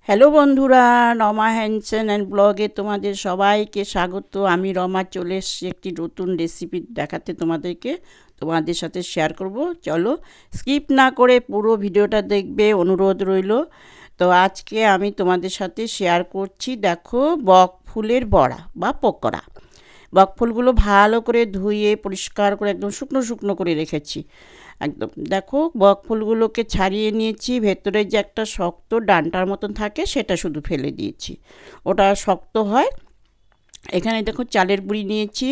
Hello বন্ধুরা, Rama হ্যান্ডসেন and ব্লগে তোমাদের সবাইকে স্বাগত। আমি রমা চলে এসেছি একটি নতুন রেসিপি দেখাতে তোমাদের সাথে শেয়ার করব। চলো স্কিপ না করে পুরো ভিডিওটা দেখবে, অনুরোধ রইল। তো আজকে আমি তোমাদের সাথে শেয়ার করছি, দেখো, বকফুলের বড়া বা পকোড়া। বকফুলগুলো ভালো করে ধুয়ে পরিষ্কার করে একদম শুকনো শুকনো করে রেখেছি। একদম দেখো, বকফুলগুলোকে ছাড়িয়ে নিয়েছি, ভেতরে যে একটা শক্ত ডান্টার মতন থাকে সেটা শুধু ফেলে দিয়েছি, ওটা শক্ত হয়। এখানে দেখো চালের গুঁড়ি নিয়েছি,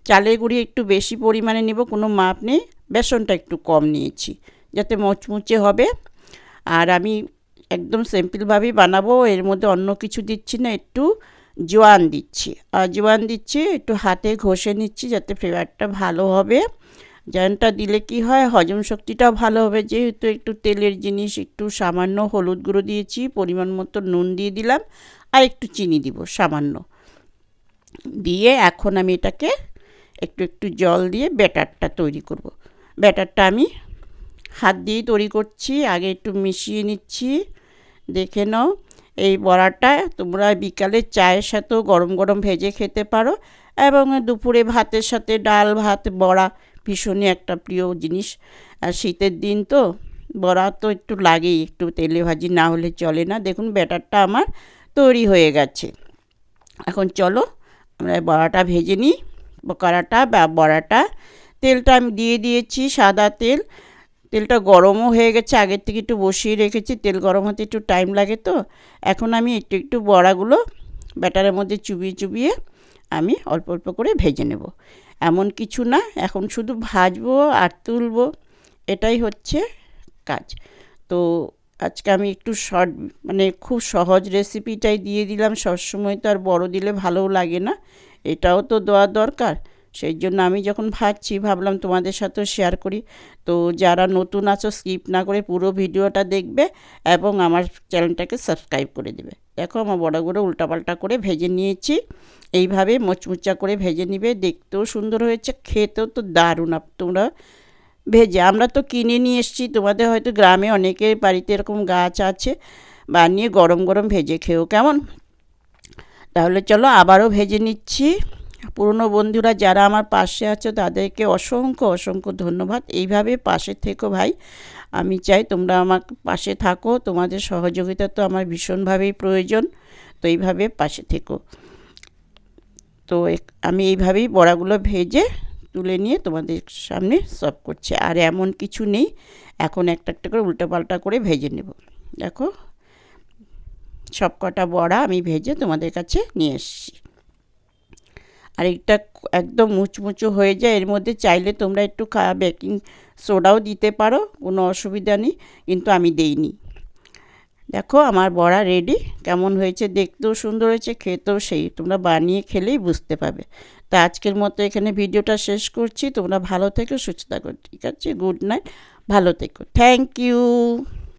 চালের গুঁড়ি একটু বেশি পরিমাণে নেব, কোনো মাপ নেই। বেসনটা একটু কম নিয়েছি যাতে মুচমুচে হবে। আর আমি একদম সিম্পলভাবেই বানাবো, এর মধ্যে অন্য কিছু দিচ্ছি না, একটু জোয়ান দিচ্ছি। আর জোয়ান দিচ্ছি একটু হাতে ঘষে নিচ্ছি যাতে ফ্লেভারটা ভালো হবে। জোয়ানটা দিলে কি হয়, হজম শক্তিটাও ভালো হবে। যেহেতু একটু তেলের জিনিস, একটু সামান্য হলুদ গুঁড়ো দিয়েছি, পরিমাণ মতো নুন দিয়ে দিলাম, আর একটু চিনি দিব সামান্য। দিয়ে এখন আমি এটাকে একটু একটু জল দিয়ে ব্যাটারটা তৈরি করব। ব্যাটারটা আমি হাত দিয়েই তৈরি করছি, আগে একটু মিশিয়ে নিচ্ছি। দেখে নাও, এই বড়াটা তোমরা বিকালে চায়ের সাথেও গরম গরম ভেজে খেতে পারো, এবং দুপুরে ভাতের সাথে ডাল ভাত বড়া ভীষণই একটা প্রিয় জিনিস। আর শীতের দিন তো বড়া তো একটু লাগেই, একটু তেলে ভাজি না হলে চলে না। দেখুন ব্যাটারটা আমার তৈরি হয়ে গেছে। এখন চলো আমরা বড়াটা ভেজে নিই। পকোড়াটা বা বড়াটা, তেলটা আমি দিয়ে দিয়েছি সাদা তেল। তেলটা গরমও হয়ে গেছে, আগের থেকে একটু বসিয়ে রেখেছি, তেল গরম হতে একটু টাইম লাগে তো। এখন আমি একটু একটু বড়াগুলো ব্যাটারের মধ্যে চুবিয়ে চুবিয়ে আমি অল্প অল্প করে ভেজে নেব। এমন কিছু না, এখন শুধু ভাজবো আর তুলবো, এটাই হচ্ছে কাজ। তো আজকে আমি একটু শর্ট, মানে খুব সহজ রেসিপিটাই দিয়ে দিলাম। সবসময় তো আর বড় দিলে ভালোও লাগে না, এটাও তো দেওয়া দরকার। সেই জন্য আমি যখন ভাজছি ভাবলাম তোমাদের সাথেও শেয়ার করি। তো যারা নতুন আছো স্কিপ না করে পুরো ভিডিওটা দেখবে এবং আমার চ্যানেলটাকে সাবস্ক্রাইব করে দেবে। দেখো আমার বড়াগুলো উল্টাপাল্টা করে ভেজে নিয়েছি, এইভাবে মোচমুচা করে ভেজে নিবে, দেখতেও সুন্দর হয়েছে, খেতেও তো দারুণ। তোমরা ভেজে, আমরা তো কিনে নিয়ে এসেছি, তোমাদের হয়তো গ্রামে অনেকের বাড়িতে এরকম গাছ আছে, বানিয়ে গরম গরম ভেজে খেও কেমন। তাহলে চলো আবারও ভেজে নিচ্ছি। পুরনো বন্ধুরা যারা আমার পাশে আছে তাদেরকে অসংখ্য অসংখ্য ধন্যবাদ। এইভাবে পাশে থেকো ভাই, আমি চাই তোমরা আমার পাশে থাকো, তোমাদের সহযোগিতা তো আমার ভীষণভাবেই প্রয়োজন। তো এইভাবে পাশে থেকো। তো আমি এইভাবেই বড়াগুলো ভেজে তুলে নিয়ে তোমাদের সামনে সার্ভ করছি। আর এমন কিছু নেই, এখন একটা একটা করে উল্টোপাল্টা করে ভেজে নেব। দেখো সব কটা বড়া আমি ভেজে তোমাদের কাছে নিয়ে এসেছি। আর এটা একদম মুচমুচো হয়ে যায়, এর মধ্যে চাইলে তোমরা একটু বেকিং সোডাও দিতে পারো, কোনো অসুবিধা নেই, কিন্তু আমি দেইনি। দেখো আমার বড়া রেডি, কেমন হয়েছে, দেখতেও সুন্দর হয়েছে, খেতেও সেই, তোমরা বানিয়ে খেলেই বুঝতে পারবে। তা আজকের মতো এখানে ভিডিওটা শেষ করছি। তোমরা ভালো থেকো, সুস্থ থাকো, ঠিক আছে? গুড নাইট, ভালো থেকো, থ্যাংক ইউ।